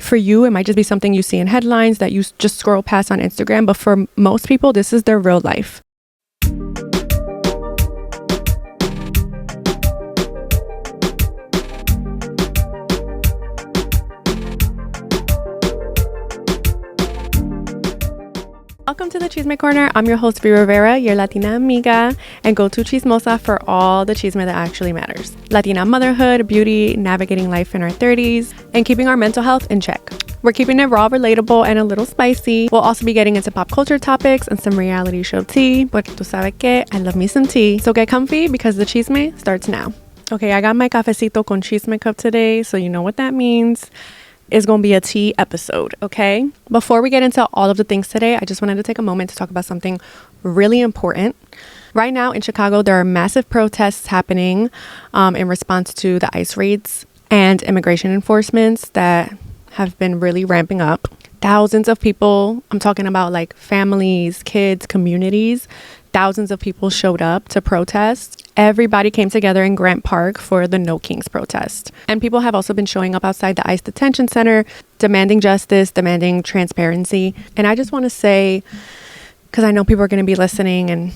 For you, it might just be something you see in headlines that you just scroll past on Instagram, but for most people, this is their real life. Welcome to the Chisme Corner. I'm your host, Rivera, your Latina amiga and go-to chismosa for all the chisme that actually matters. Latina motherhood, beauty, navigating life in our 30s, and keeping our mental health in check. We're keeping it raw, relatable, and a little spicy. We'll also be getting into pop culture topics and some reality show tea. Porque tú sabes que I love me some tea. So get comfy because the chisme starts now. Okay, I got my cafecito con chisme cup today, so you know what that means. Is going to be a tea episode, okay? Before we get into all of the things today, I just wanted to take a moment to talk about something really important. Right now in Chicago, there are massive protests happening in response to the ICE raids and immigration enforcements that have been really ramping up. Thousands of people, I'm talking about like families, kids, communities, thousands of people showed up to protest. Everybody came together in Grant Park for the No Kings protest. And people have also been showing up outside the ICE detention center, demanding justice, demanding transparency. And I just want to say, because I know people are going to be listening and,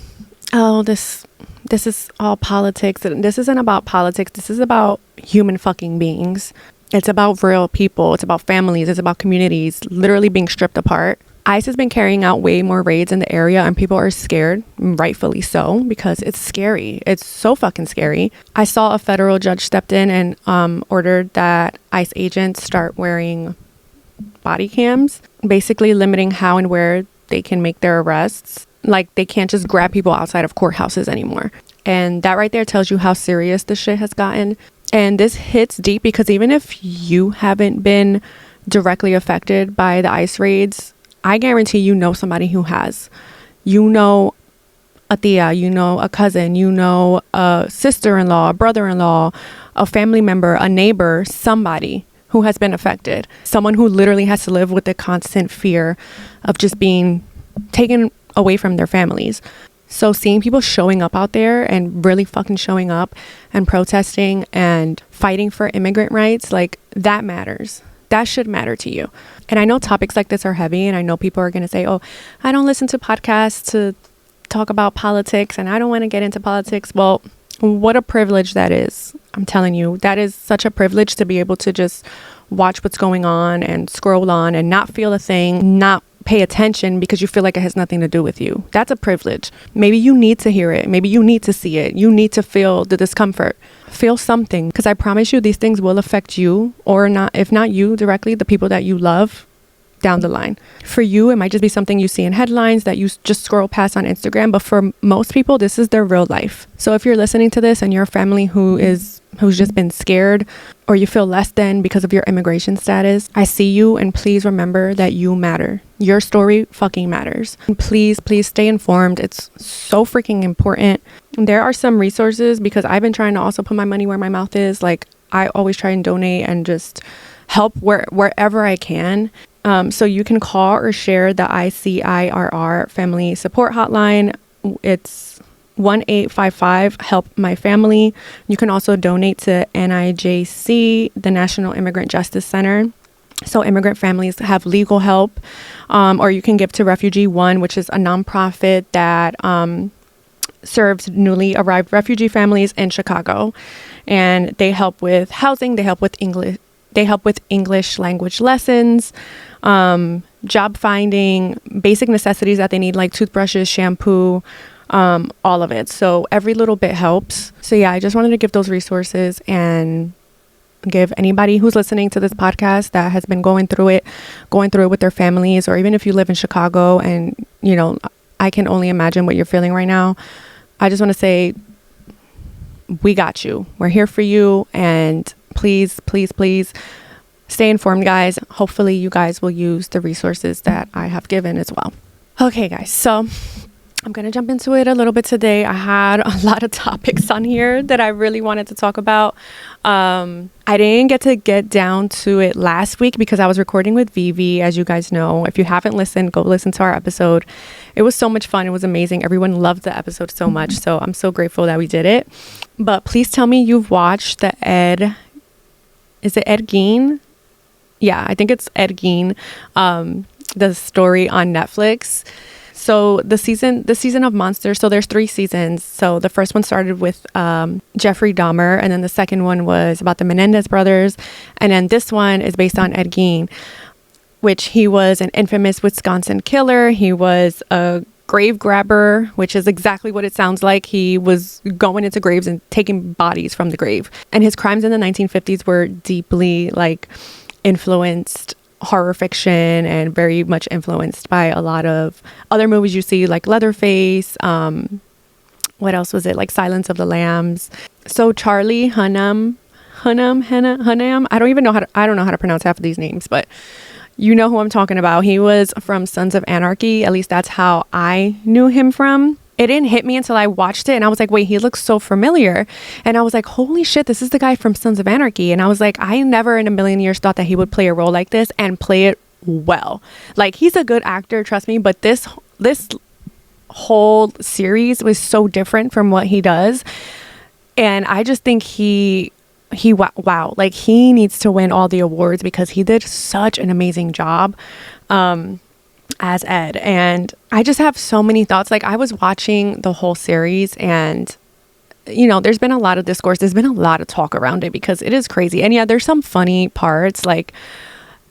oh, this is all politics. This isn't about politics. This is about human fucking beings. It's about real people. It's about families. It's about communities literally being stripped apart. ICE has been carrying out way more raids in the area and people are scared, rightfully so, because it's scary. It's so fucking scary. I saw a federal judge stepped in and ordered that ICE agents start wearing body cams, basically limiting how and where they can make their arrests. Like they can't just grab people outside of courthouses anymore. And that right there tells you how serious this shit has gotten. And this hits deep because even if you haven't been directly affected by the ICE raids, I guarantee you know somebody who has. You know a tia, you know a cousin, you know a sister-in-law, a brother-in-law, a family member, a neighbor, somebody who has been affected. Someone who literally has to live with the constant fear of just being taken away from their families. So seeing people showing up out there and really fucking showing up and protesting and fighting for immigrant rights, like that matters. That should matter to you. And I know topics like this are heavy and I know people are going to say, oh, I don't listen to podcasts to talk about politics and I don't want to get into politics. Well, what a privilege that is. I'm telling you, that is such a privilege to be able to just watch what's going on and scroll on and not feel a thing, not pay attention because you feel like it has nothing to do with you. That's a privilege. Maybe you need to hear it. Maybe you need to see it. You need to feel the discomfort. Feel something, because I promise you these things will affect you, or not, if not you directly, the people that you love down the line. For you, it might just be something you see in headlines that you just scroll past on Instagram, but for most people, this is their real life. So if you're listening to this and you're a family who's just been scared or you feel less than because of your immigration status, I see you, and please remember that you matter. Your story fucking matters. And please stay informed. It's so freaking important. There are some resources, because I've been trying to also put my money where my mouth is. Like I always try and donate and just help wherever I can. So you can call or share the ICIRR Family Support Hotline. It's 1-855 Help My Family. You can also donate to NIJC, the National Immigrant Justice Center. So immigrant families have legal help. Or you can give to Refugee One, which is a nonprofit that serves newly arrived refugee families in Chicago. And they help with housing, they help with English language lessons, job finding, basic necessities that they need, like toothbrushes, shampoo, all of it. So every little bit helps. So yeah, I just wanted to give those resources and give anybody who's listening to this podcast that has been going through it with their families, or even if you live in Chicago and, you know, I can only imagine what you're feeling right now. I just want to say, we got you. We're here for you. And please stay informed, guys. Hopefully you guys will use the resources that I have given as well. Okay, guys. So I'm going to jump into it a little bit today. I had a lot of topics on here that I really wanted to talk about. I didn't get down to it last week because I was recording with Vivi, as you guys know. If you haven't listened, go listen to our episode. It was so much fun. It was amazing. Everyone loved the episode so much. So I'm so grateful that we did it. But please tell me you've watched the Ed Gein Yeah, I think it's Ed Gein, the story on Netflix. So the season of Monsters, so there's 3 seasons. So the first one started with Jeffrey Dahmer, and then the second one was about the Menendez brothers, and then this one is based on Ed Gein, which he was an infamous Wisconsin killer. He was a grave grabber, which is exactly what it sounds like. He was going into graves and taking bodies from the grave. And his crimes in the 1950s were deeply like influenced horror fiction and very much influenced by a lot of other movies you see, like Leatherface. What else was it? Like Silence of the Lambs. So Charlie Hunnam, I don't know how to pronounce half of these names, but you know who I'm talking about. He was from Sons of Anarchy. At least that's how I knew him from. It didn't hit me until I watched it and I was like, wait, he looks so familiar. And I was like, holy shit, this is the guy from Sons of Anarchy. And I was like, I never in a million years thought that he would play a role like this and play it well. Like, he's a good actor, trust me, but this whole series was so different from what he does. And I just think wow, like he needs to win all the awards because he did such an amazing job as Ed. And I just have so many thoughts. Like, I was watching the whole series and, you know, there's been a lot of discourse. There's been a lot of talk around it because it is crazy. And yeah, there's some funny parts, like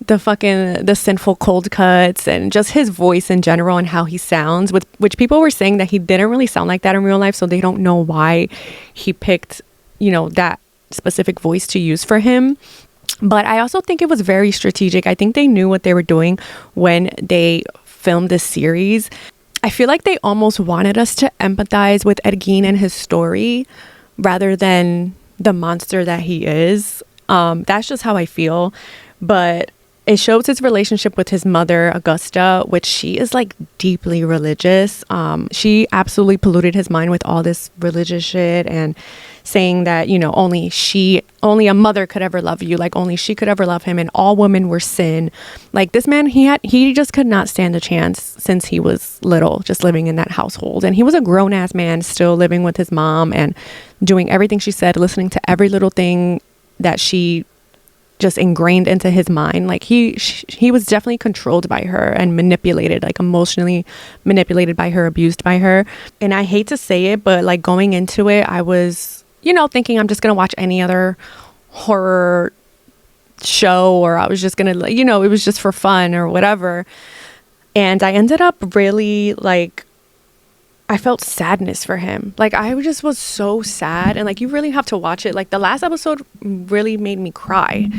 the sinful cold cuts and just his voice in general and how he sounds, which people were saying that he didn't really sound like that in real life. So they don't know why he picked, you know, that specific voice to use for him. But I also think it was very strategic. I think they knew what they were doing when they filmed this series. I feel like they almost wanted us to empathize with Ed Gein and his story rather than the monster that he is. That's just how I feel. But it shows his relationship with his mother, Augusta, which she is like deeply religious. She absolutely polluted his mind with all this religious shit and saying that, you know, only a mother could ever love you, like only she could ever love him, and all women were sin. Like, this man, he just could not stand a chance since he was little, just living in that household. And he was a grown ass man still living with his mom and doing everything she said, listening to every little thing that she just ingrained into his mind. Like, he was definitely controlled by her and manipulated, like emotionally manipulated by her, abused by her. And I hate to say it, but like going into it, I was, you know, thinking I'm just gonna watch any other horror show, or I was just gonna, you know, it was just for fun or whatever. And I ended up really like, I felt sadness for him. Like, I just was so sad. And like, you really have to watch it. Like, the last episode really made me cry.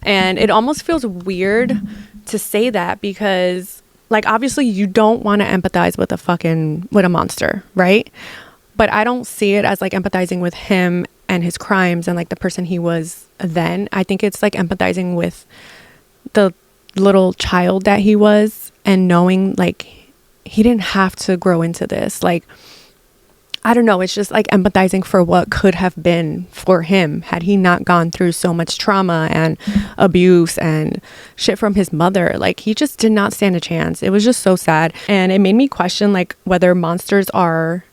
And it almost feels weird to say that because, like, obviously you don't want to empathize with a monster, right? But I don't see it as like empathizing with him and his crimes and like the person he was then. I think it's like empathizing with the little child that he was and knowing like he didn't have to grow into this. Like, I don't know. It's just like empathizing for what could have been for him had he not gone through so much trauma and abuse and shit from his mother. Like, he just did not stand a chance. It was just so sad. And it made me question like whether monsters are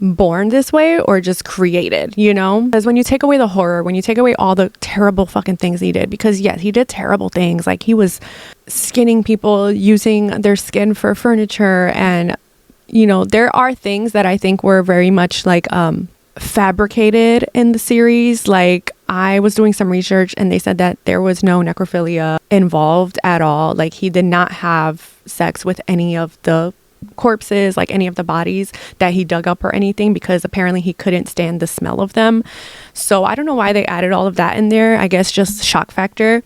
born this way or just created, you know? Because when you take away the horror, when you take away all the terrible fucking things he did, because yes, he did terrible things. Like, he was skinning people, using their skin for furniture, and you know, there are things that I think were very much like fabricated in the series. Like, I was doing some research and they said that there was no necrophilia involved at all. Like, he did not have sex with any of the corpses, like any of the bodies that he dug up or anything, because apparently he couldn't stand the smell of them. So I don't know why they added all of that in there. I guess just shock factor.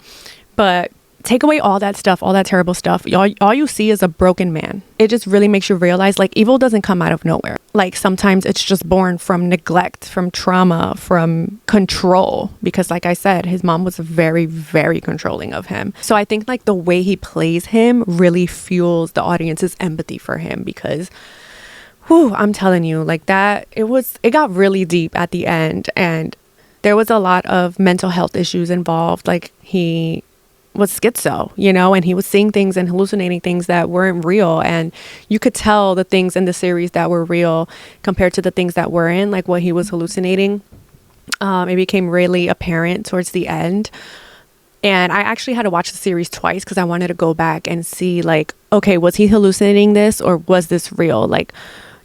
But take away all that stuff, all that terrible stuff, all you see is a broken man. It just really makes you realize like evil doesn't come out of nowhere. Like, sometimes it's just born from neglect, from trauma, from control, because like I said, his mom was very, very controlling of him. So I think like the way he plays him really fuels the audience's empathy for him, because I'm telling you, like, that it got really deep at the end, and there was a lot of mental health issues involved. Like, he was schizo, you know, and he was seeing things and hallucinating things that weren't real. And you could tell the things in the series that were real compared to the things that weren't, like what he was hallucinating. It became really apparent towards the end. And I actually had to watch the series twice because I wanted to go back and see, like, okay, was he hallucinating this or was this real? Like,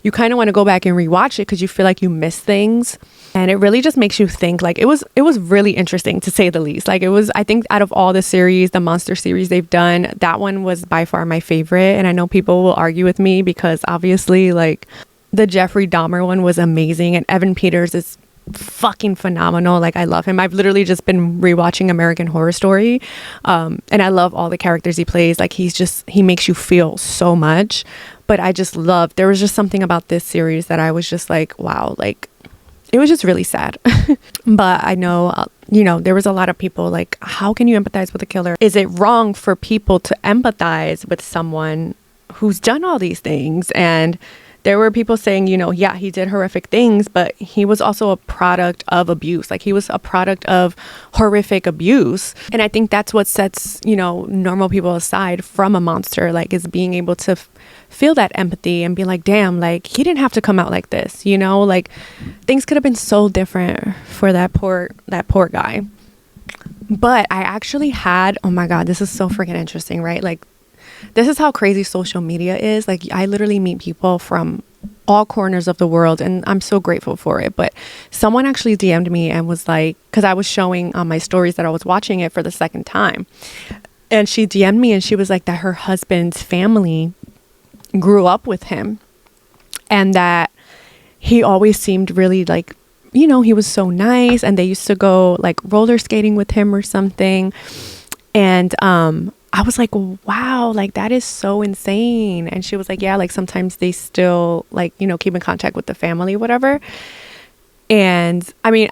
you kind of want to go back and rewatch it because you feel like you miss things. And it really just makes you think. Like, it was really interesting, to say the least. Like, it was, I think out of all the series, the monster series they've done, that one was by far my favorite. And I know people will argue with me because obviously, like, the Jeffrey Dahmer one was amazing. And Evan Peters is fucking phenomenal. Like, I love him. I've literally just been rewatching American Horror Story, and I love all the characters he plays. Like, he makes you feel so much. But I just love, there was just something about this series that I was just like, wow, like, it was just really sad. But I know, there was a lot of people like, how can you empathize with a killer? Is it wrong for people to empathize with someone who's done all these things? And there were people saying, yeah, he did horrific things, but he was also a product of abuse. Like, he was a product of horrific abuse. And I think that's what sets, normal people aside from a monster, like, is being able to feel that empathy and be like, damn, like, he didn't have to come out like this, like, things could have been so different for that poor guy. But I actually had, oh my God, this is so freaking interesting, right? Like, this is how crazy social media is. Like, I literally meet people from all corners of the world, and I'm so grateful for it. But someone actually DM'd me and was like, because I was showing on my stories that I was watching it for the second time, and she DM'd me and she was like that her husband's family grew up with him and that he always seemed really like, he was so nice, and they used to go like roller skating with him or something. And I was like, wow, like, that is so insane. And she was like, yeah, like, sometimes they still like, keep in contact with the family, whatever. And I mean,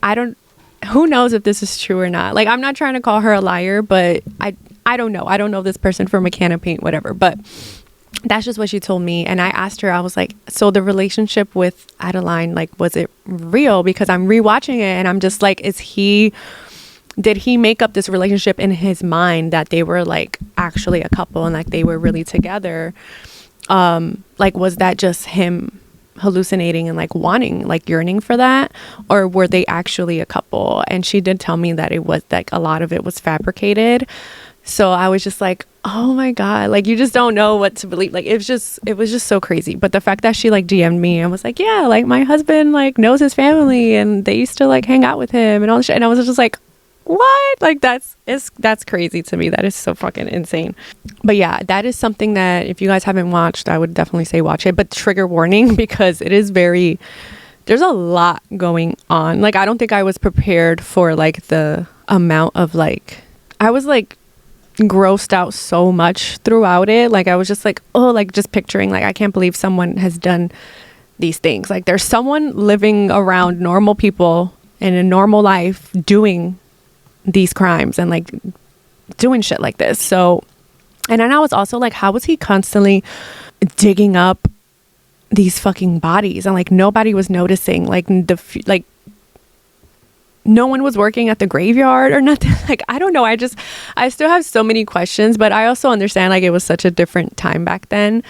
who knows if this is true or not? Like, I'm not trying to call her a liar, but I don't know. I don't know this person from a can of paint, whatever. But that's just what she told me. And I asked her, I was like, so the relationship with Adeline, like, was it real? Because I'm rewatching it and I'm just like, did he make up this relationship in his mind that they were like actually a couple and like they were really together? Like, was that just him hallucinating and like wanting, like yearning for that? Or were they actually a couple? And she did tell me that it was like a lot of it was fabricated. So I was just like, oh my God, like, you just don't know what to believe. Like, it was just so crazy. But the fact that she like DM'd me and was like, yeah, like, my husband like knows his family and they used to like hang out with him and all this shit. And I was just like, what? Like, that's crazy to me. That is so fucking insane. But yeah, that is something that if you guys haven't watched, I would definitely say watch it. But trigger warning, because it is there's a lot going on. Like, I don't think I was prepared for like the amount of like, I was like grossed out so much throughout it. Like, I was just like, oh, like, just picturing like, I can't believe someone has done these things. Like, there's someone living around normal people in a normal life doing these crimes and like doing shit like this. So, and then I was also like, how was he constantly digging up these fucking bodies and like nobody was noticing? Like, no one was working at the graveyard or nothing. Like, I don't know. I still have so many questions, but I also understand like it was such a different time back then.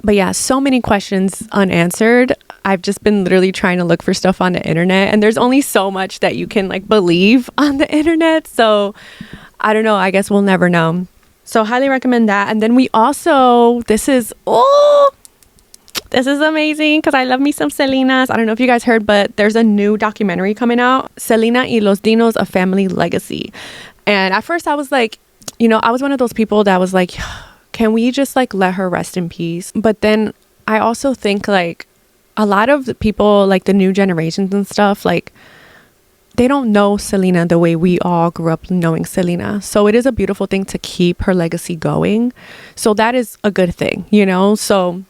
But yeah, so many questions unanswered. I've just been literally trying to look for stuff on the internet, and there's only so much that you can like believe on the internet. So I don't know. I guess we'll never know. So highly recommend that. And then we also, this is amazing because I love me some Selenas. I don't know if you guys heard, but there's a new documentary coming out, Selena y Los Dinos, A Family Legacy. And at first I was like, I was one of those people that was like, can we just like let her rest in peace? But then I also think like a lot of the people, like the new generations and stuff, like they don't know Selena the way we all grew up knowing Selena. So it is a beautiful thing to keep her legacy going. So that is a good thing, So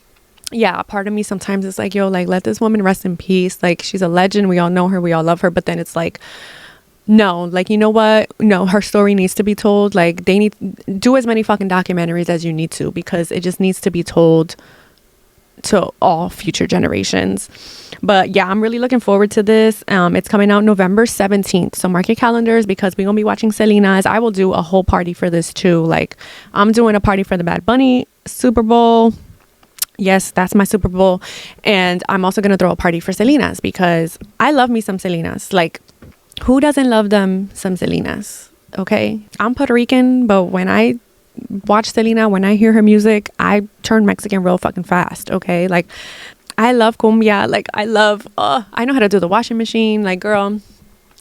yeah, part of me sometimes is like, yo, like, let this woman rest in peace. Like, she's a legend. We all know her. We all love her. But then it's like, no, like, you know what? No, her story needs to be told. Like, they need do as many fucking documentaries as you need to, because it just needs to be told to all future generations. But yeah, I'm really looking forward to this. It's coming out November 17th. So mark your calendars, because we're gonna be watching Selena's. I will do a whole party for this too. Like, I'm doing a party for the Bad Bunny Super Bowl. Yes, that's my Super Bowl. And I'm also gonna throw a party for Selena's, because I love me some Selena's. Like, who doesn't love them some Selena's? Okay, I'm Puerto Rican, but when I watch Selena, when I hear her music, I turn Mexican real fucking fast. Okay, like I love cumbia. Like I know how to do the washing machine. Like, girl,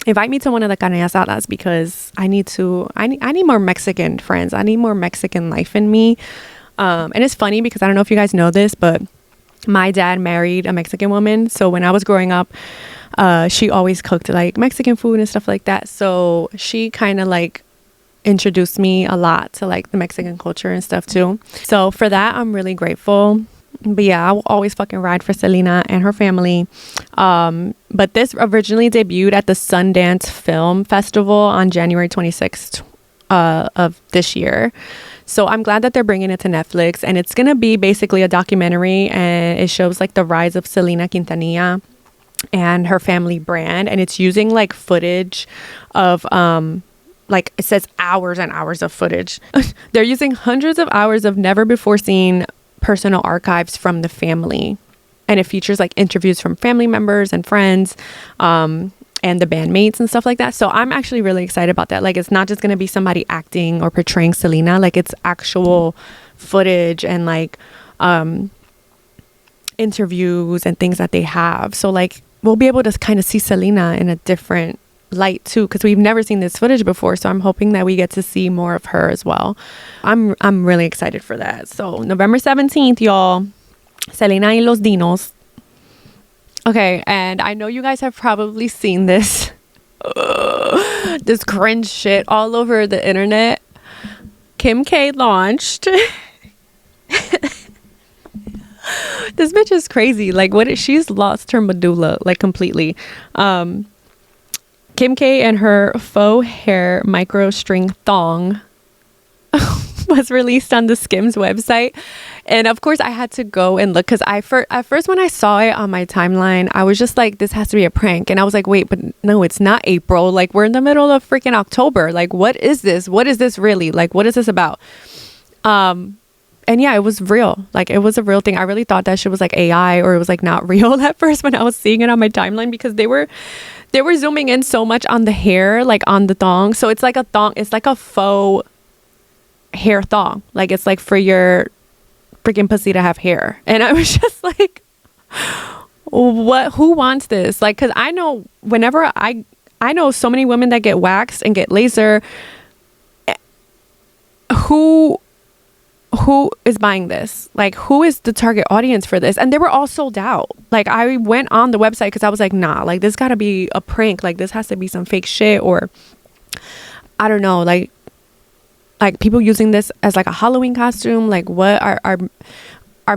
invite me to one of the carne asadas because I need more Mexican friends. I need more Mexican life in me. And it's funny because I don't know if you guys know this, but my dad married a Mexican woman. So when I was growing up, she always cooked like Mexican food and stuff like that. So she kind of like introduced me a lot to like the Mexican culture and stuff too. So for that, I'm really grateful. But yeah, I will always fucking ride for Selena and her family. But this originally debuted at the Sundance Film Festival on January 26th of this year. So I'm glad that they're bringing it to Netflix, and it's going to be basically a documentary, and it shows like the rise of Selena Quintanilla and her family brand, and it's using like footage of like it says hours and hours of footage. They're using hundreds of hours of never before seen personal archives from the family, and it features like interviews from family members and friends and the bandmates and stuff like that. So I'm actually really excited about that. Like, it's not just going to be somebody acting or portraying Selena. Like, it's actual footage and like interviews and things that they have. So like we'll be able to kind of see Selena in a different light too, because we've never seen this footage before. So I'm hoping that we get to see more of her as well. I'm really excited for that. So November 17th, y'all, Selena y Los Dinos. Okay, and I know you guys have probably seen this this cringe shit all over the internet. Kim K launched this bitch is crazy. Like, she's lost her medulla like completely. Kim K and her faux hair micro string thong was released on the Skims website. And of course I had to go and look, because at first when I saw it on my timeline, I was just like, this has to be a prank. And I was like, wait, but no, it's not April. Like, we're in the middle of freaking October. Like, what is this? What is this really? Like, what is this about? And yeah, it was real. Like, it was a real thing. I really thought that shit was like AI, or it was like not real at first when I was seeing it on my timeline, because they were zooming in so much on the hair, like on the thong. So it's like a thong. It's like a faux hair thong. Like, it's like for your freaking pussy to have hair. And I was just like, who wants this? Like, because I know whenever I know so many women that get waxed and get laser. Who is buying this? Like, who is the target audience for this? And they were all sold out. Like, I went on the website because I was like, nah, like, this gotta be a prank. Like, this has to be some fake shit, or I don't know, like people using this as like a Halloween costume. Like, what are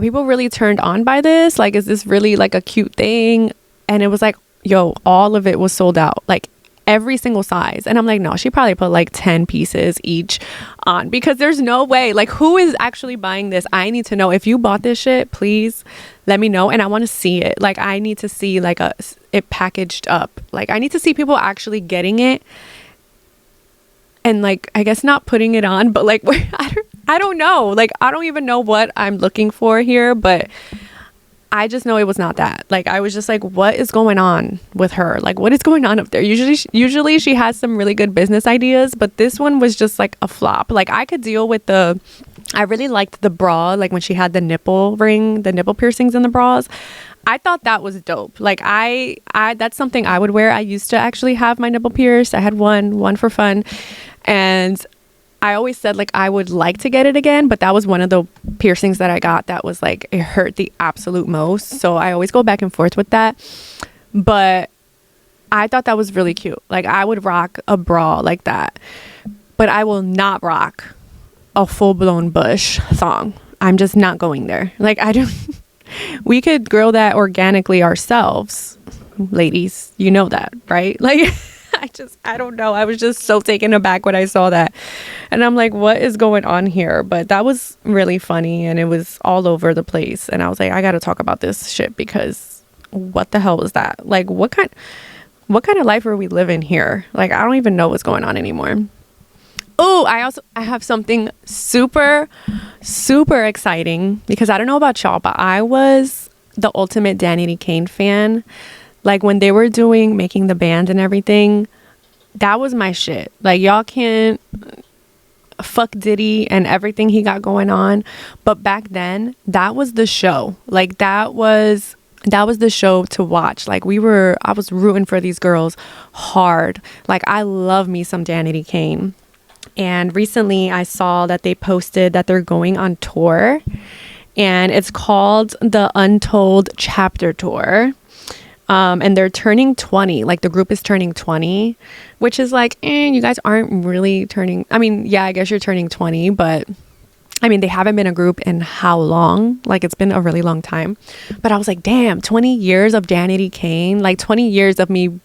people really turned on by this? Like, is this really like a cute thing? And it was like, yo, all of it was sold out, like every single size. And I'm like, no, she probably put like 10 pieces each on, because there's no way. Like, who is actually buying this? I need to know. If you bought this shit, please let me know, and I want to see it. Like, I need to see like it packaged up. Like, I need to see people actually getting it, and like, I guess not putting it on, but like, I don't know. Like, I don't even know what I'm looking for here, but I just know it was not that. Like, I was just like, what is going on with her? Like, what is going on up there? Usually she has some really good business ideas, but this one was just like a flop. Like, I could deal with I really liked the bra, like when she had the nipple piercings in the bras. I thought that was dope. Like, I that's something I would wear. I used to actually have my nipple pierced. I had one for fun. And I always said like I would like to get it again, but that was one of the piercings that I got that was like, it hurt the absolute most. So I always go back and forth with that. But I thought that was really cute. Like, I would rock a bra like that, but I will not rock a full-blown bush thong. I'm just not going there. Like, we could grow that organically ourselves, ladies. You know that, right? Like, I don't know. I was just so taken aback when I saw that. And I'm like, what is going on here? But that was really funny, and it was all over the place. And I was like, I got to talk about this shit, because what the hell was that? Like, what kind of life are we living here? Like, I don't even know what's going on anymore. Oh, I have something super, super exciting, because I don't know about y'all, but I was the ultimate Danity Kane fan. Like, when they were making the band and everything, that was my shit. Like, y'all can't fuck Diddy and everything he got going on, but back then that was the show. Like, that was the show to watch. Like, I was rooting for these girls hard. Like, I love me some Danity Kane. And recently I saw that they posted that they're going on tour, and it's called the Untold Chapter tour. And they're turning 20. Like, the group is turning 20, which is like, you guys aren't really turning. I mean, yeah, I guess you're turning 20, but I mean, they haven't been a group in how long? Like, it's been a really long time. But I was like, damn, 20 years of Danity Kane, like 20 years of me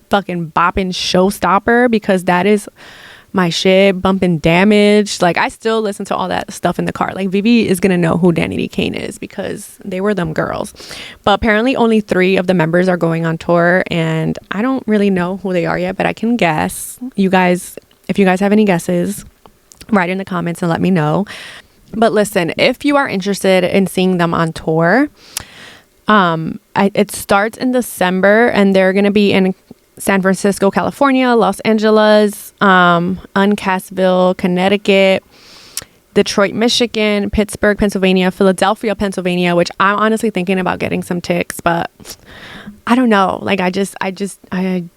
fucking bopping Showstopper, because that is my shit, bumping Damaged. Like, I still listen to all that stuff in the car. Like, Vivi is gonna know who Danity Kane is because they were them girls. But apparently only 3 of the members are going on tour, and I don't really know who they are yet, but I can guess. You guys, if you guys have any guesses, write in the comments and let me know. But listen, if you are interested in seeing them on tour, it starts in December, and they're gonna be in San Francisco, California, Los Angeles, Uncasville, Connecticut, Detroit, Michigan, Pittsburgh, Pennsylvania, Philadelphia, Pennsylvania, which I'm honestly thinking about getting some ticks, but I don't know. Like, I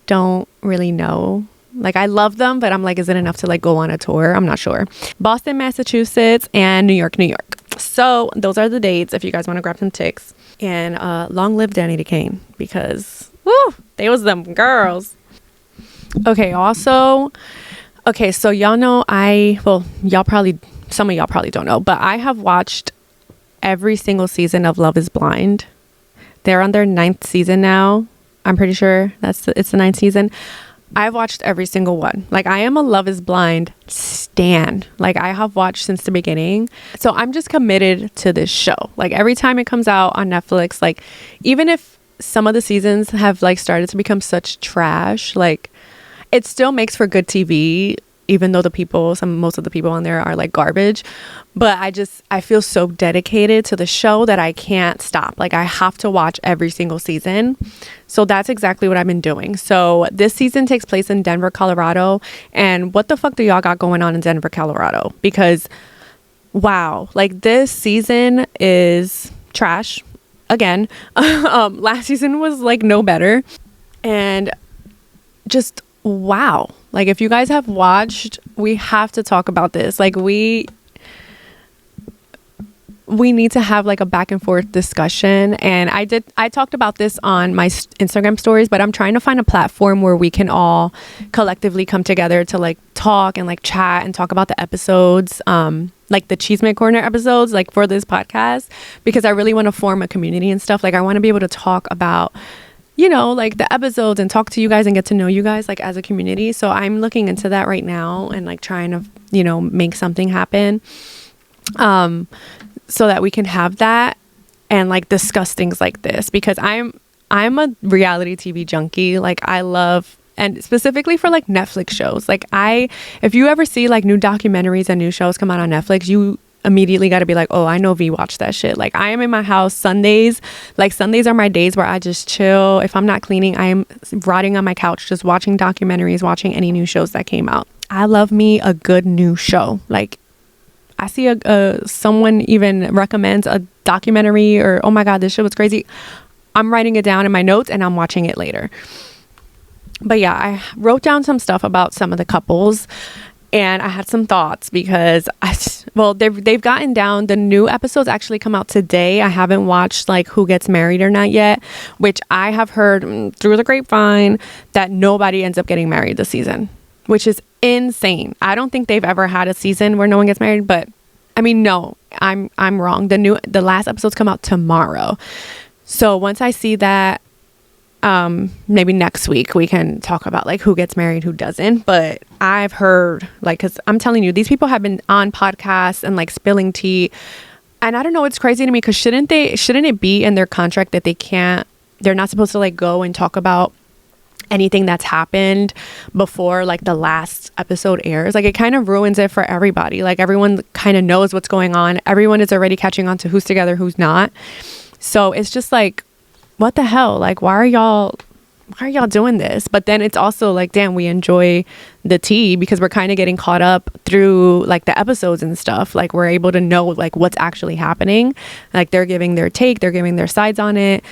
don't really know. Like, I love them, but I'm like, is it enough to like go on a tour? I'm not sure. Boston, Massachusetts, and New York, New York. So those are the dates if you guys want to grab some ticks. And long live Danity Kane, because woo, they was them girls. Okay, also, so y'all know some of y'all probably don't know, but I have watched every single season of Love is Blind. They're on their 9th season now. I'm pretty sure it's the 9th season. I've watched every single one. Like, I am a Love is Blind stan. Like, I have watched since the beginning. So I'm just committed to this show. Like, every time it comes out on Netflix, like, even if some of the seasons have like started to become such trash, like, it still makes for good TV, even though most of the people on there are like garbage. But I feel so dedicated to the show that I can't stop. Like, I have to watch every single season. So that's exactly what I've been doing. So this season takes place in Denver, Colorado. And what the fuck do y'all got going on in Denver, Colorado? Because wow, like, this season is trash again. Last season was like no better. And just wow. Like, if you guys have watched, we have to talk about this. Like, we need to have like a back and forth discussion. And I talked about this on my Instagram stories, but I'm trying to find a platform where we can all collectively come together to like talk and like chat and talk about the episodes, like the Chisme Corner episodes, like for this podcast, because I really want to form a community and stuff. Like, I want to be able to talk about, you know, like the episodes and talk to you guys and get to know you guys like as a community. So I'm looking into that right now and like trying to, you know, make something happen. So that we can have that and like discuss things like this, because I'm a reality TV junkie. Like, I love, and specifically for like Netflix shows, like if you ever see like new documentaries and new shows come out on Netflix, you immediately got to be like, oh, I know V watched that shit. Like, I am in my house Sundays. Like, Sundays are my days where I just chill. If I'm not cleaning, I am rotting on my couch just watching documentaries, watching any new shows that came out. I love me a good new show. Like, I see someone even recommends a documentary, or oh my god, this shit was crazy, I'm writing it down in my notes and I'm watching it later. But yeah, I wrote down some stuff about some of the couples, and I had some thoughts because they've gotten down. The new episodes actually come out today. I haven't watched like Who Gets Married or Not yet, which I have heard through the grapevine that nobody ends up getting married this season, which is insane. I don't think they've ever had a season where no one gets married, but I mean, no, I'm wrong. The last episodes come out tomorrow. So once I see that, maybe next week we can talk about like who gets married, who doesn't. But I've heard, like, because I'm telling you, these people have been on podcasts and like spilling tea, and I don't know, it's crazy to me, because shouldn't it be in their contract that they're not supposed to like go and talk about anything that's happened before like the last episode airs? Like, it kind of ruins it for everybody. Like, everyone kind of knows what's going on. Everyone is already catching on to who's together, who's not. So it's just like, what the hell? Like, why are y'all why are y'all doing this? But then it's also like, damn, we enjoy the tea because we're kind of getting caught up through like the episodes and stuff. Like we're able to know like what's actually happening. Like they're giving their take, they're giving their sides on it.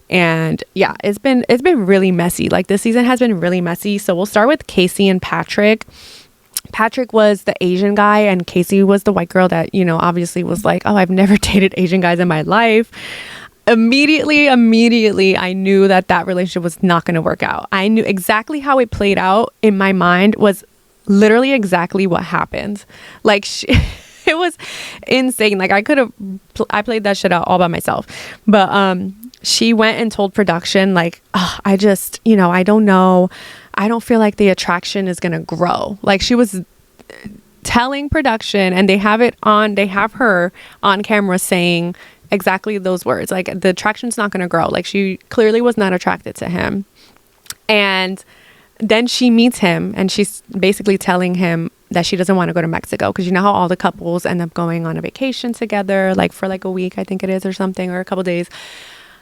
And yeah, it's been really messy. Like this season has been really messy. So we'll start with Casey and Patrick. Patrick was the Asian guy and Casey was the white girl that, you know, obviously was like, oh, I've never dated Asian guys in my life. Immediately, I knew that relationship was not going to work out. I knew exactly how it played out in my mind was literally exactly what happened. Like it was insane. Like I played that shit out all by myself. But she went and told production like, oh, I just, you know, I don't know. I don't feel like the attraction is going to grow. Like she was telling production and they have her on camera saying exactly those words. Like the attraction's not going to grow. Like she clearly was not attracted to him. And then she meets him and she's basically telling him that she doesn't want to go to Mexico because you know how all the couples end up going on a vacation together, like for like a week, I think it is, or something, or a couple days.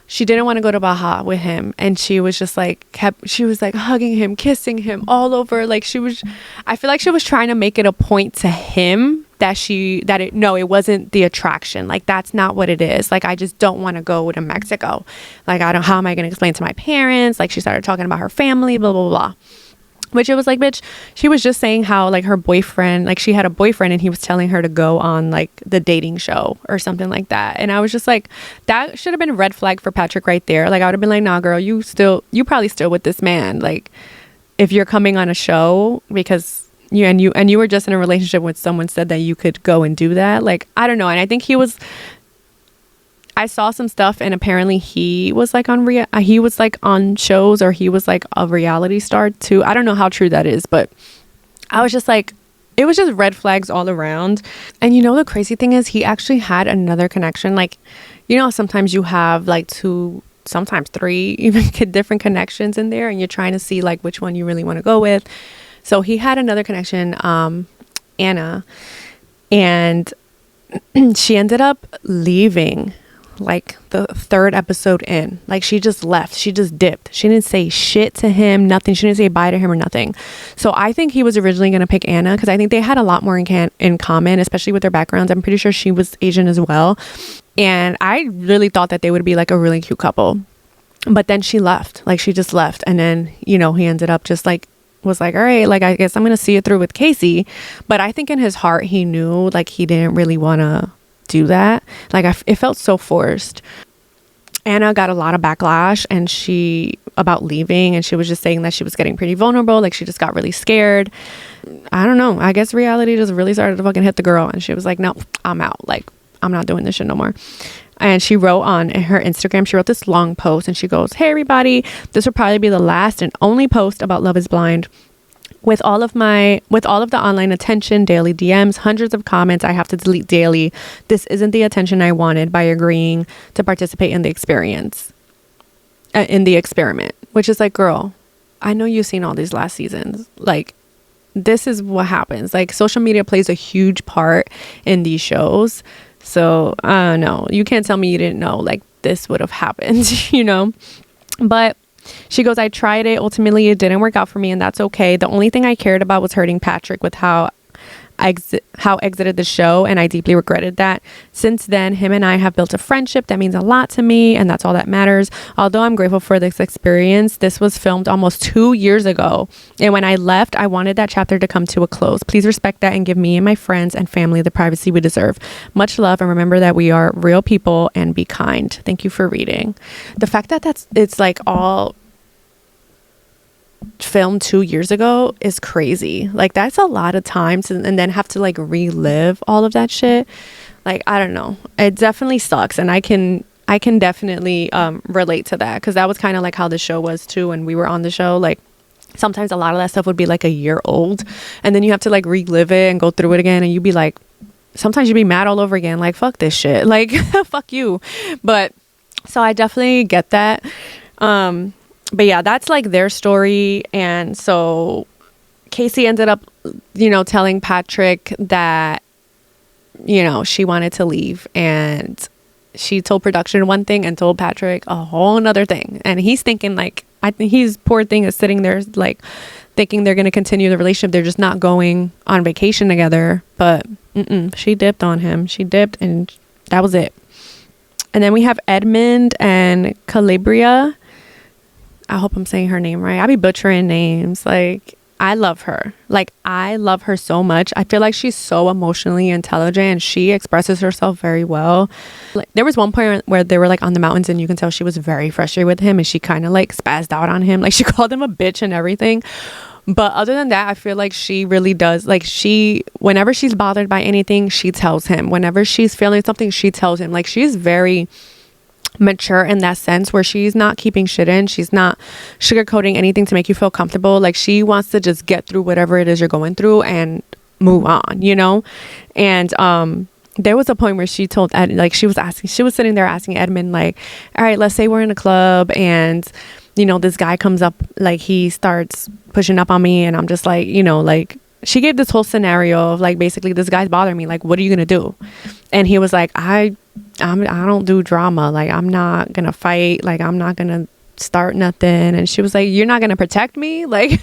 She didn't want to go to Baja with him. And she was just like, she was like hugging him, kissing him all over. Like I feel like she was trying to make it a point to him it wasn't the attraction. Like, that's not what it is. Like, I just don't want to go to Mexico. Like, how am I going to explain to my parents? Like, she started talking about her family, blah, blah, blah. Which it was like, bitch, she was just saying how like her boyfriend, like she had a boyfriend and he was telling her to go on like the dating show or something like that. And I was just like, that should have been a red flag for Patrick right there. Like I would have been like, nah, girl, you probably still with this man. Like if you're coming on a show because you were just in a relationship with someone said that you could go and do that. Like, I don't know. And I think I saw some stuff and apparently he was like on shows or he was like a reality star too. I don't know how true that is, but I was just like, it was just red flags all around. And you know, the crazy thing is he actually had another connection. Like, you know, sometimes you have like 2, sometimes 3 even different connections in there and you're trying to see like which one you really want to go with. So he had another connection, Anna, and she ended up leaving like the 3rd episode in. Like she just left, she just dipped, she didn't say shit to him, nothing, she didn't say bye to him or nothing. So I think he was originally going to pick Anna because I think they had a lot more in common, especially with their backgrounds. I'm pretty sure she was Asian as well, and I really thought that they would be like a really cute couple. But then she left, like she just left, and then, you know, he ended up just like was like, all right, like I guess I'm gonna see it through with Casey. But I think in his heart he knew like he didn't really want to do that. Like it felt so forced. Anna got a lot of backlash and about leaving, and she was just saying that she was getting pretty vulnerable, like she just got really scared. I don't know, I guess reality just really started to fucking hit the girl and she was like, no, I'm out, like I'm not doing this shit no more. And she wrote on her Instagram, she wrote this long post and she goes, hey everybody, this will probably be the last and only post about Love is Blind. With all of the online attention, daily DMs, hundreds of comments I have to delete daily, this isn't the attention I wanted by agreeing to participate in the experiment, which is like, girl, I know you've seen all these last seasons. Like, this is what happens. Like, social media plays a huge part in these shows. So, no, you can't tell me you didn't know, like, this would have happened, you know? But she goes, I tried it. Ultimately, it didn't work out for me, and that's okay. The only thing I cared about was hurting Patrick with how I exited the show, and I deeply regretted that. Since then, him and I have built a friendship that means a lot to me, and that's all that matters. Although I'm grateful for this experience, this was filmed almost 2 years ago, and when I left, I wanted that chapter to come to a close. Please respect that and give me and my friends and family the privacy we deserve. Much love, and remember that we are real people, and be kind. Thank you for reading. The fact that it's like all filmed 2 years ago is crazy. Like, that's a lot of time and then have to like relive all of that shit. Like, I don't know, it definitely sucks, and I can definitely relate to that, because that was kind of like how the show was too when we were on the show. Like, sometimes a lot of that stuff would be like a year old, and then you have to like relive it and go through it again, and you'd be like, sometimes you'd be mad all over again, like, fuck this shit, like fuck you. But so I definitely get that. But yeah, that's like their story. And so Casey ended up, you know, telling Patrick that, you know, she wanted to leave, and she told production one thing and told Patrick a whole nother thing. And he's thinking like, I think he's poor thing is sitting there like thinking they're going to continue the relationship. They're just not going on vacation together. But she dipped on him. She dipped and that was it. And then we have Edmund and Calabria. I hope I'm saying her name right. I be butchering names. Like, I love her. Like, I love her so much. I feel like she's so emotionally intelligent and she expresses herself very well. Like, there was one point where they were like on the mountains and you can tell she was very frustrated with him and she kind of like spazzed out on him. Like, she called him a bitch and everything. But other than that, I feel like she really does. Like, whenever she's bothered by anything, she tells him. Whenever she's feeling something, she tells him. Like, she's very mature in that sense where she's not keeping shit in. She's not sugarcoating anything to make you feel comfortable. Like, she wants to just get through whatever it is you're going through and move on, you know? And there was a point where she told Ed, like, she was sitting there asking Edmund, like, all right, let's say we're in a club and, you know, this guy comes up, like, he starts pushing up on me and I'm just like, you know, like, she gave this whole scenario of like, basically, this guy's bothering me, like, what are you gonna do? And he was like, I don't do drama. Like, I'm not gonna fight. Like, I'm not gonna start nothing. And she was like, you're not gonna protect me? Like,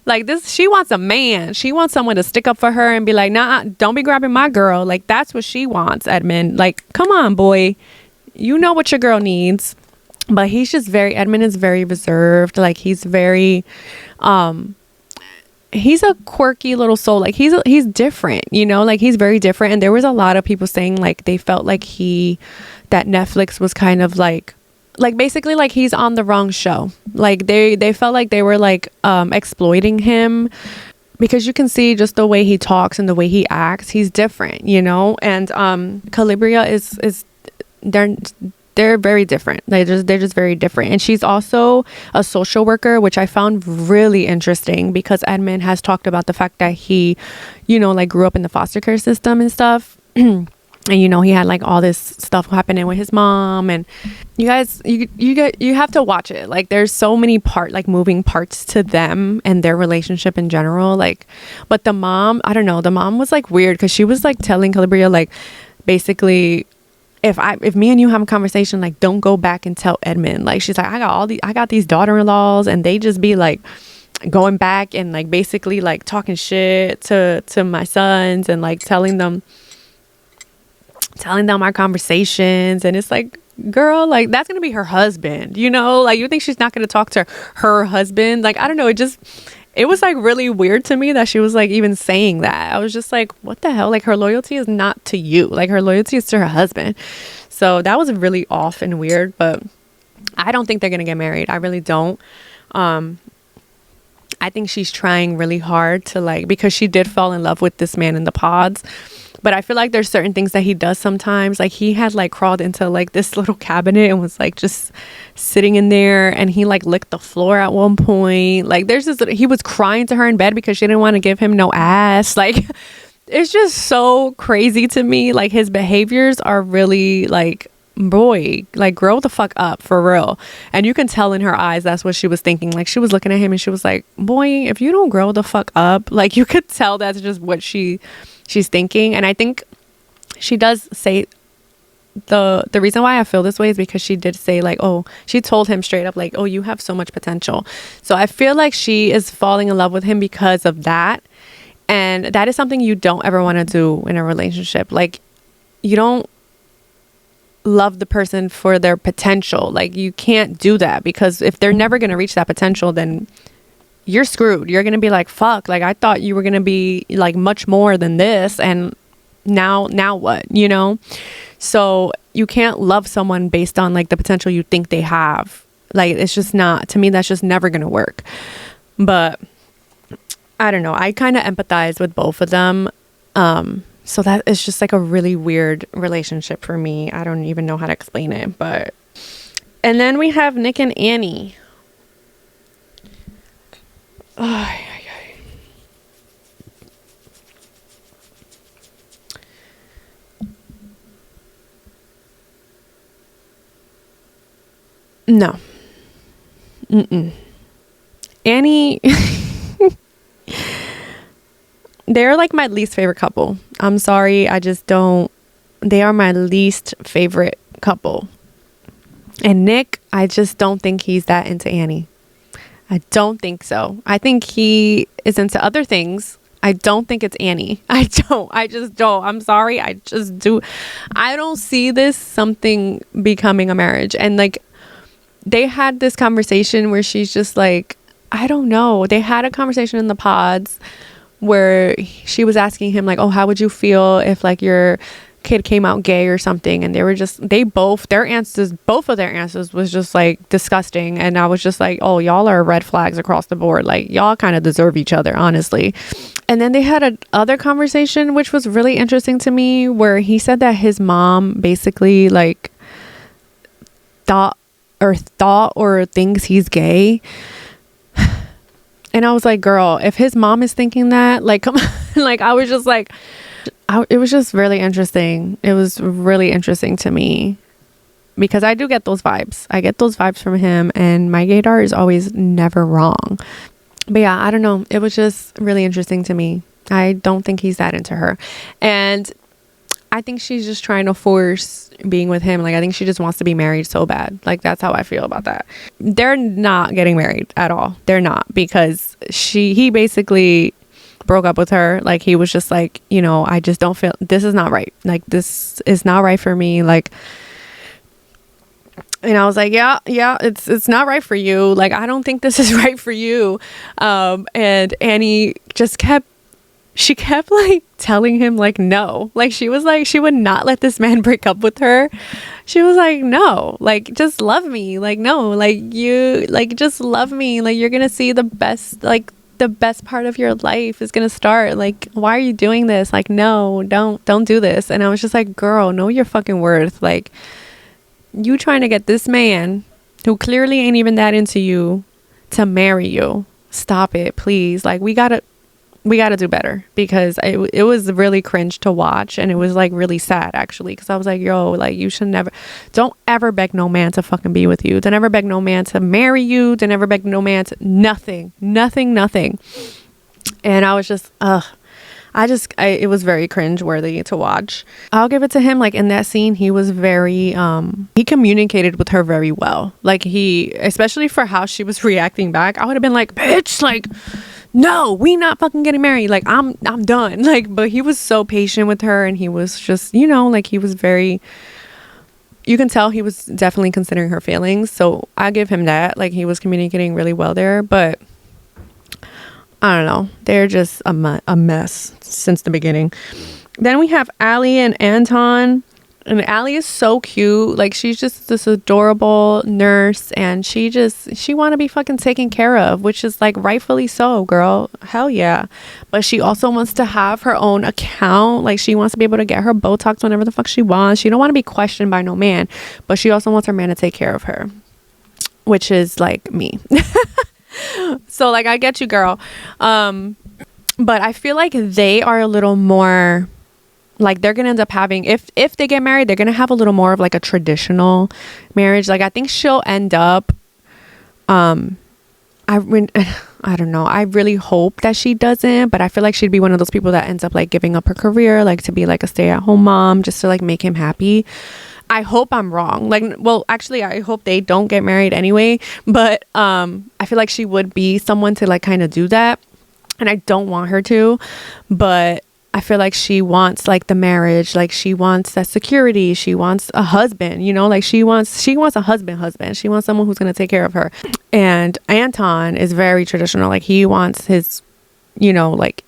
like this, she wants a man. She wants someone to stick up for her and be like, nah, don't be grabbing my girl. Like, that's what she wants, Edmund. Like, come on, boy. You know what your girl needs. But Edmund is very reserved. Like, he's very, he's a quirky little soul. Like, he's different, you know, like, he's very different. And there was a lot of people saying like they felt like that Netflix was kind of like basically like he's on the wrong show. Like, they felt like they were like exploiting him because you can see just the way he talks and the way he acts. He's different, you know. And Calabria is they're very different. They're just very different. And she's also a social worker, which I found really interesting because Edmund has talked about the fact that he, you know, like, grew up in the foster care system and stuff. And, you know, he had like all this stuff happening with his mom. And you guys, you have to watch it. Like, there's so many moving parts to them and their relationship in general. Like, but the mom, I don't know, the mom was like weird because she was like telling Calabria, like, basically, if me and you have a conversation, like, don't go back and tell Edmund. Like, she's like, I got these daughter-in-laws and they just be like going back and like basically like talking shit to my sons and like telling them our conversations. And it's like, girl, like, that's gonna be her husband, you know? Like, you think she's not gonna talk to her husband? Like, I don't know, it was like really weird to me that she was like even saying that. I was just like, what the hell? Like, her loyalty is not to you. Like, her loyalty is to her husband. So that was really off and weird, but I don't think they're going to get married. I really don't. I think she's trying really hard to, like, because she did fall in love with this man in the pods. But I feel like there's certain things that he does sometimes. Like, he had like crawled into like this little cabinet and was like just sitting in there, and he like licked the floor at one point. Like, he was crying to her in bed because she didn't want to give him no ass. Like, it's just so crazy to me. Like, his behaviors are really like, boy, like, grow the fuck up for real. And you can tell in her eyes that's what she was thinking. Like, she was looking at him and she was like, boy, if you don't grow the fuck up, like, you could tell that's just what she's thinking. And I think she does say the reason why I feel this way is because she did say like, oh, she told him straight up like, oh, you have so much potential. So I feel like she is falling in love with him because of that. And that is something you don't ever want to do in a relationship. Like, you don't love the person for their potential. Like, you can't do that, because if they're never going to reach that potential, then you're screwed. You're going to be like, fuck, like, I thought you were going to be like much more than this, and now what, you know? So you can't love someone based on like the potential you think they have. Like, it's just not, to me, that's just never going to work. But I don't know, I kind of empathize with both of them. So that is just like a really weird relationship for me. I don't even know how to explain it. But and then we have Nick and Annie. Oh, no. Annie, they're like my least favorite couple. I'm sorry, I just don't. They are my least favorite couple. And Nick, I just don't think he's that into Annie. I don't think so. I think he is into other things. I don't think it's Annie. I just don't. I'm sorry. I just do. I don't see this something becoming a marriage. And like, they had this conversation where she's just like, I don't know. They had a conversation in the pods where she was asking him like, oh, how would you feel if like your kid came out gay or something? And they were just, both of their answers was just like disgusting. And I was just like, oh, y'all are red flags across the board. Like, y'all kind of deserve each other, honestly. And then they had a other conversation which was really interesting to me, where he said that his mom basically like thought or thinks he's gay. And I was like, girl, if his mom is thinking that, like, come on. Like, I was just like, it was just really interesting. It was really interesting to me, because I do get those vibes. I get those vibes from him, and my gaydar is always never wrong. But yeah, I don't know. It was just really interesting to me. I don't think he's that into her. And I think she's just trying to force being with him. Like, I think she just wants to be married so bad. Like, that's how I feel about that. They're not getting married at all. They're not, because he basically broke up with her. Like, he was just like, you know, I just don't feel, this is not right. Like, this is not right for me. Like, and I was like, yeah, it's not right for you. Like, I don't think this is right for you. And Annie just kept like telling him like, no. Like, she was like, she would not let this man break up with her. She was like, no, like, just love me. Like, no, like, you, like, just love me. Like, you're gonna see the best, like, the best part of your life is gonna start. Like, why are you doing this? Like, no, don't do this. And I was just like, girl, know your fucking worth. Like, you trying to get this man who clearly ain't even that into you to marry you. Stop it, please. Like, we gotta do better, because it was really cringe to watch, and it was like really sad actually, because I was like, yo, like, you should never, don't ever beg no man to fucking be with you. Don't ever beg no man to marry you. Don't ever beg no man to nothing. And I was just it was very cringe worthy to watch. I'll give it to him. Like, in that scene, he was very he communicated with her very well. Like, especially for how she was reacting back, I would have been like, bitch, like, no, we not fucking getting married. Like, I'm done. Like, but he was so patient with her, and he was just, you know, like, he was very, you can tell he was definitely considering her feelings. So I give him that. Like, he was communicating really well there. But I don't know. They're just a mess since the beginning. Then we have Allie and Anton. And Allie is so cute. Like, she's just this adorable nurse, and she want to be fucking taken care of, which is like rightfully so, girl. Hell yeah. But she also wants to have her own account. Like, she wants to be able to get her Botox whenever the fuck she wants. She don't want to be questioned by no man, but she also wants her man to take care of her, which is like me. So, like, I get you, girl. But I feel like they are a little more, like, they're gonna end up having, if they get married, they're gonna have a little more of like a traditional marriage. Like, I think she'll end up I don't know, I really hope that she doesn't, but I feel like she'd be one of those people that ends up like giving up her career, like, to be like a stay-at-home mom just to like make him happy. I hope I'm wrong. Like, well, actually, I hope they don't get married anyway, but I feel like she would be someone to like kind of do that, and I don't want her to, but I feel like she wants like the marriage, like she wants that security, she wants a husband, you know, like she wants a husband, she wants someone who's going to take care of her. And Anton is very traditional. Like, he wants his, you know, like,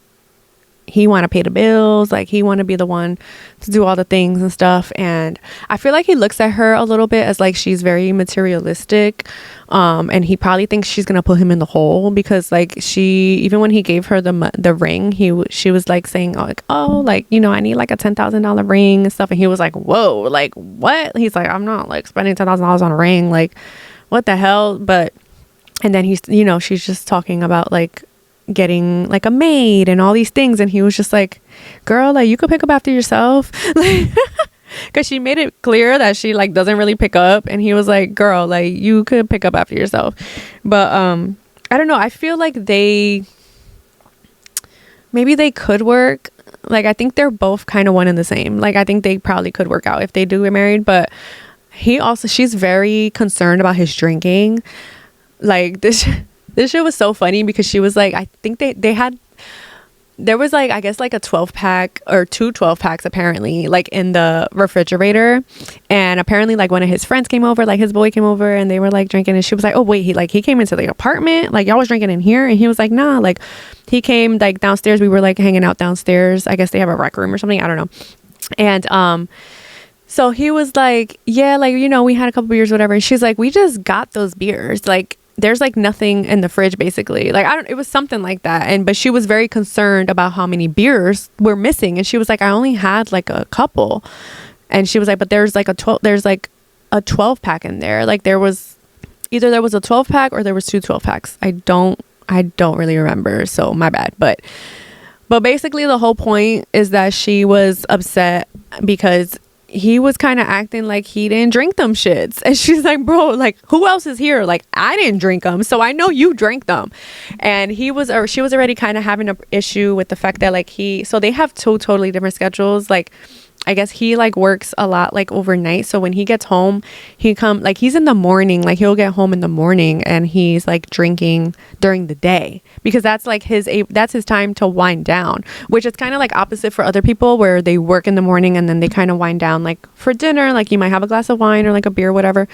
he want to pay the bills, like he want to be the one to do all the things and stuff. And I feel like he looks at her a little bit as like she's very materialistic, and he probably thinks she's gonna put him in the hole, because like even when he gave her the ring, she was like saying like, oh, like, you know, I need like a $10,000 ring and stuff, and he was like, whoa, like what? He's like, I'm not like spending $10,000 on a ring, like what the hell? But and then he's, you know, she's just talking about like getting like a maid and all these things, and he was just like, girl, like you could pick up after yourself, like, because she made it clear that she like doesn't really pick up, and he was like, girl, like you could pick up after yourself. But I don't know, I feel like maybe they could work. Like, I think they're both kind of one and the same. Like, I think they probably could work out if they do get married. But she's very concerned about his drinking. Like, This shit was so funny because she was like, I think they had, there was like, I guess like a 12 pack or 12 packs apparently like in the refrigerator. And apparently like one of his friends came over, like his boy came over, and they were like drinking, and she was like, oh wait, he came into the apartment, like y'all was drinking in here? And he was like, nah, like he came like downstairs, we were like hanging out downstairs. I guess they have a rec room or something, I don't know. And so he was like, yeah, like, you know, we had a couple beers, whatever. And she's like, we just got those beers, like there's like nothing in the fridge basically, like it was something like that. But she was very concerned about how many beers were missing, and she was like, I only had like a couple. And she was like, but there's like a 12 pack in there, like there was a 12 pack or there was 12 packs. I don't really remember, so my bad. But basically the whole point is that she was upset because he was kind of acting like he didn't drink them shits. And she's like, bro, like who else is here? Like I didn't drink them, so I know you drank them. And she was already kind of having an issue with the fact that like so they have two totally different schedules. Like I guess he like works a lot like overnight, so when he gets home he's in the morning, like he'll get home in the morning and he's like drinking during the day because that's like his time to wind down, which is kind of like opposite for other people where they work in the morning and then they kind of wind down like for dinner, like you might have a glass of wine or like a beer, whatever.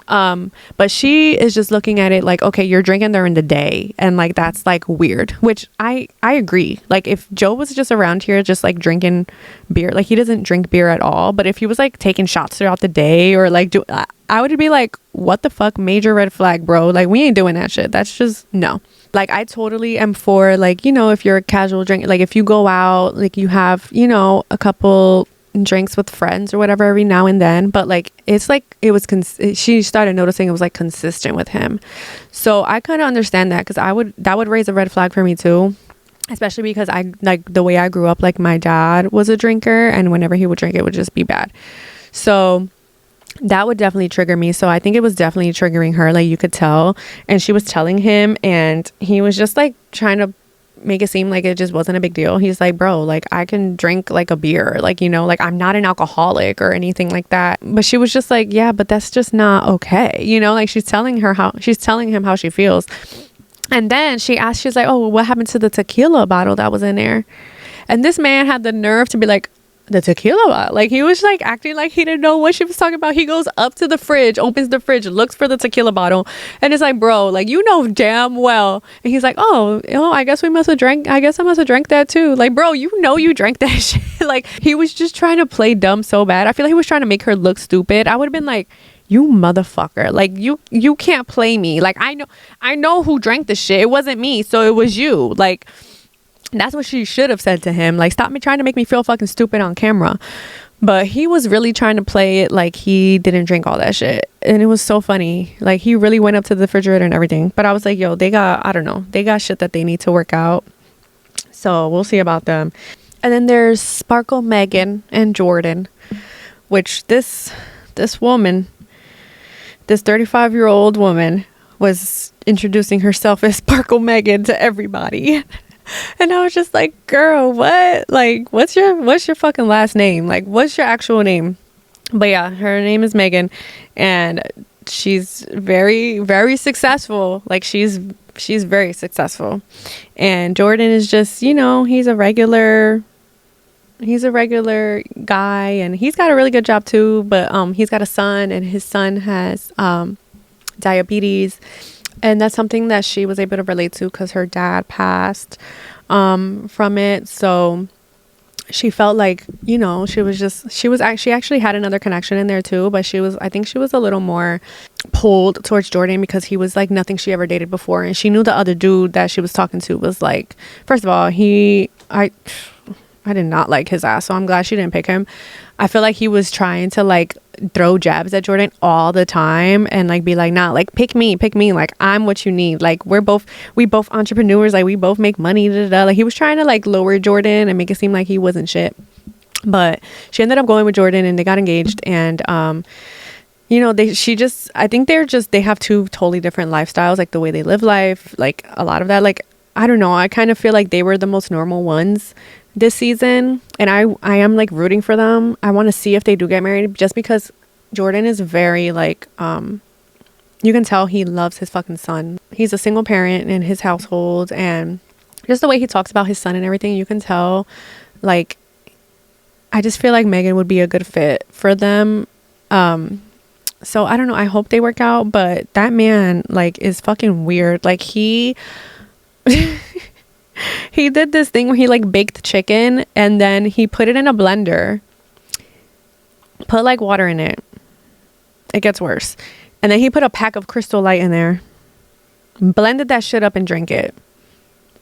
But she is just looking at it like, okay, you're drinking during the day, and like that's like weird, which I agree. Like if Joe was just around here just like drinking beer, like he doesn't drink beer at all, but if he was like taking shots throughout the day or like I would be like, what the fuck, major red flag, bro, like we ain't doing that shit. That's just no. Like I totally am for like, you know, if you're a casual drink, like if you go out, like you have, you know, a couple drinks with friends or whatever every now and then, but like it's like she started noticing it was like consistent with him. So I kind of understand that, because that would raise a red flag for me too, especially because I like the way I grew up, like my dad was a drinker, and whenever he would drink it would just be bad. So that would definitely trigger me. So I think it was definitely triggering her, like you could tell. And she was telling him, and he was just like trying to make it seem like it just wasn't a big deal. He's like, bro, like I can drink like a beer, like, you know, like I'm not an alcoholic or anything like that. But she was just like, yeah, but that's just not okay, you know, like she's telling him how she feels. And then she's like, oh, what happened to the tequila bottle that was in there? And this man had the nerve to be like, the tequila bottle? Like he was like acting like he didn't know what she was talking about. He goes up to the fridge, opens the fridge, looks for the tequila bottle, and it's like, bro, like you know damn well. And he's like, oh, I guess I must have drank that too. Like, bro, you know you drank that shit. Like he was just trying to play dumb so bad. I feel like he was trying to make her look stupid. I would have been like, you motherfucker, like you can't play me. Like I know who drank the shit. It wasn't me, so it was you. Like that's what she should have said to him. Like, stop me trying to make me feel fucking stupid on camera. But he was really trying to play it like he didn't drink all that shit. And it was so funny. Like, he really went up to the refrigerator and everything. But I was like, yo, they got shit that they need to work out. So we'll see about them. And then there's Sparkle Megan and Jordan, which this woman, this 35-year-old woman, was introducing herself as Sparkle Megan to everybody. And I was just like, girl, what? Like, what's your fucking last name? Like, what's your actual name? But yeah, her name is Megan, and she's very, very successful. Like, she's very successful. And Jordan is just, you know, he's a regular guy, and he's got a really good job too. But he's got a son, and his son has diabetes. And that's something that she was able to relate to because her dad passed from it. So she felt like, you know, she actually had another connection in there too. But I think she was a little more pulled towards Jordan because he was like nothing she ever dated before. And she knew the other dude that she was talking to was like, first of all, I did not like his ass, so I'm glad she didn't pick him. I feel like he was trying to like throw jabs at Jordan all the time and like be like, nah, like pick me, like I'm what you need. Like we both entrepreneurs, like we both make money. Like he was trying to like lower Jordan and make it seem like he wasn't shit. But she ended up going with Jordan and they got engaged. And you know, I think they have two totally different lifestyles, like the way they live life, like a lot of that. Like I don't know, I kind of feel like they were the most normal ones this season, and I am like rooting for them. I want to see if they do get married, just because Jordan is very like you can tell he loves his fucking son. He's a single parent in his household, and just the way he talks about his son and everything, you can tell, like, I just feel like Megan would be a good fit for them. So I don't know. I hope they work out, but that man, like, is fucking weird. Like, he he did this thing where he, like, baked chicken and then he put it in a blender, put, like, water in it. It gets worse. And then he put a pack of Crystal Light in there, blended that shit up and drank it.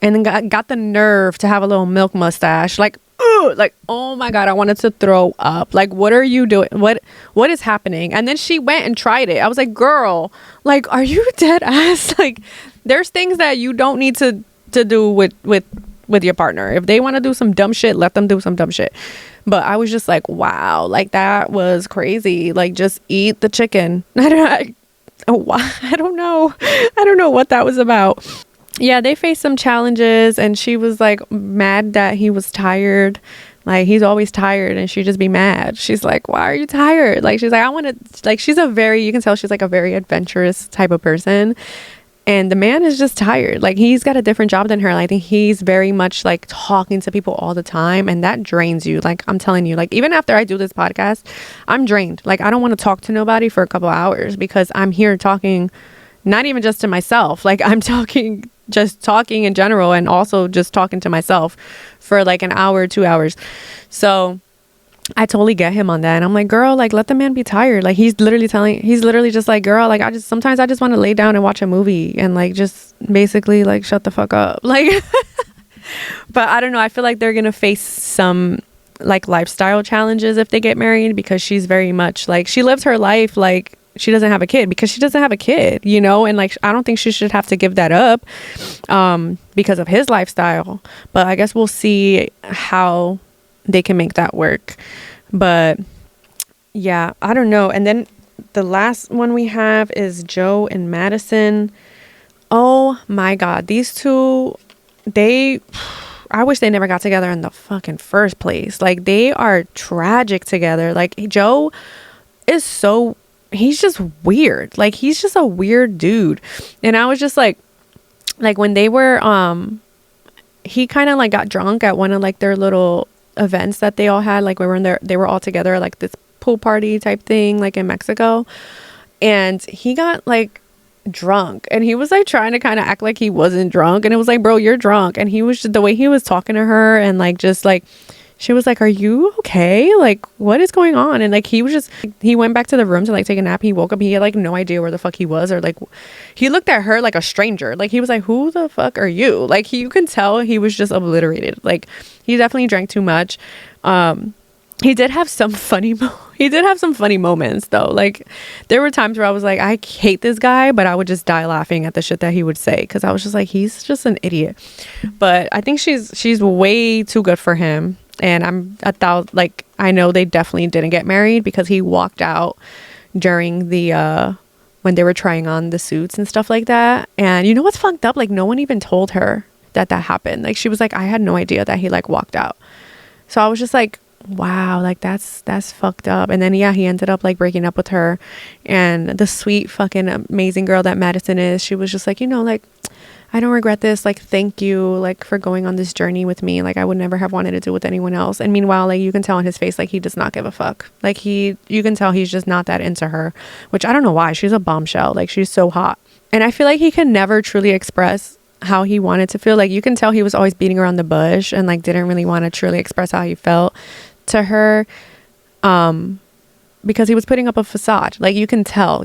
And then got the nerve to have a little milk mustache. Like, ugh, like, oh my God, I wanted to throw up. Like, what are you doing? What is happening? And then she went and tried it. I was like, girl, like, are you dead ass? Like, there's things that you don't need to do with your partner. If they want to do some dumb shit, let them do some dumb shit. But I was just like, wow, like, that was crazy. Like, just eat the chicken. I don't know. I don't know what that was about. Yeah, they faced some challenges, and she was like mad that he was tired. Like, he's always tired, and she'd just be mad. She's like, why are you tired? Like, she's like, I want to, like, she's a very, you can tell she's like a very adventurous type of person. And the man is just tired. Like, he's got a different job than her. And I think he's very much like talking to people all the time, and that drains you. Like, I'm telling you, like, even after I do this podcast, I'm drained. Like, I don't want to talk to nobody for a couple hours because I'm here talking, not even just to myself. Like, I'm just talking in general, and also just talking to myself for like an hour, 2 hours. So I totally get him on that. And I'm like, girl, like, let the man be tired. Like, he's literally just like, girl, like, sometimes I just want to lay down and watch a movie and like just basically like shut the fuck up. Like, but I don't know. I feel like they're going to face some like lifestyle challenges if they get married, because she's very much like, she lives her life like she doesn't have a kid because she doesn't have a kid, you know? And like, I don't think she should have to give that up because of his lifestyle. But I guess we'll see how they can make that work. But yeah, I don't know. And then the last one we have is Joe and Madison. Oh my God. These two, I wish they never got together in the fucking first place. Like, they are tragic together. Like, Joe is he's just weird. Like, he's just a weird dude. And I was just like when they were, he kind of like got drunk at one of like their little events that they all had. Like, we were in there, they were all together, like this pool party type thing, like in Mexico. And he got like drunk, and he was like trying to kind of act like he wasn't drunk. And it was like, bro, you're drunk. And he was just, the way he was talking to her, and like, just like, she was like, are you okay? Like, what is going on? And like, he went back to the room to like take a nap. He woke up, he had like no idea where the fuck he was, or like, he looked at her like a stranger. Like, he was like, who the fuck are you? Like, you can tell he was just obliterated. Like, he definitely drank too much. He did have some funny moments though. Like, there were times where I was like, I hate this guy, but I would just die laughing at the shit that he would say, because I was just like, he's just an idiot. But I think she's way too good for him. And I know they definitely didn't get married, because he walked out during the when they were trying on the suits and stuff like that. And you know what's fucked up? Like, no one even told her that happened. Like, she was like, I had no idea that he like walked out. So I was just like, wow, like that's fucked up. And then yeah, he ended up like breaking up with her. And the sweet fucking amazing girl that Madison is, she was just like, you know, like, I don't regret this. Like, thank you, like, for going on this journey with me. Like, I would never have wanted to do it with anyone else. And meanwhile, like, you can tell on his face, like, he does not give a fuck. Like, you can tell he's just not that into her, which I don't know why. She's a bombshell. Like, she's so hot. And I feel like he could never truly express how he wanted to feel. Like, you can tell he was always beating around the bush and like didn't really want to truly express how he felt to her. Because he was putting up a facade. Like, you can tell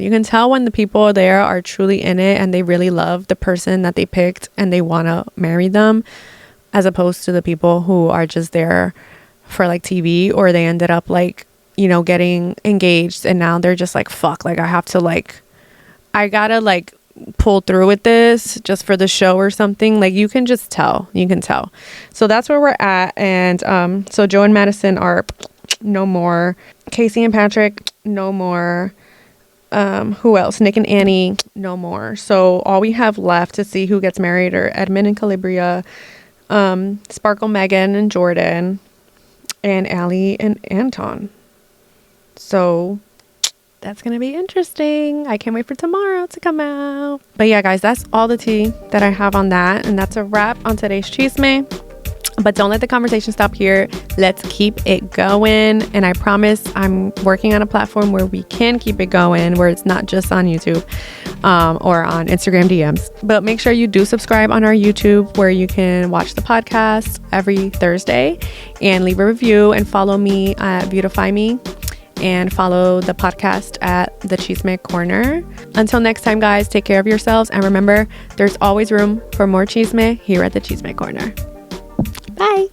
when the people there are truly in it and they really love the person that they picked and they want to marry them, as opposed to the people who are just there for like TV, or they ended up like, you know, getting engaged and now they're just like, fuck, like, I gotta like pull through with this just for the show or something. Like, you can tell. So that's where we're at. And so Joe and Madison are no more. Casey and Patrick, no more. Who else? Nick and Annie, no more. So all we have left to see who gets married are Edmund and Calibria, Sparkle, Megan and Jordan, and Allie and Anton. So That's going to be interesting. I can't wait for tomorrow to come out. But yeah, guys, that's all the tea that I have on that. And that's a wrap on today's Chisme. But don't let the conversation stop here. Let's keep it going. And I promise I'm working on a platform where we can keep it going, where it's not just on YouTube or on Instagram DMs. But make sure you do subscribe on our YouTube, where you can watch the podcast every Thursday, and leave a review, and follow me at Beautify Me, and follow the podcast at the Chisme Corner. Until next time, guys, take care of yourselves. And remember, there's always room for more chisme here at the Chisme Corner. Bye.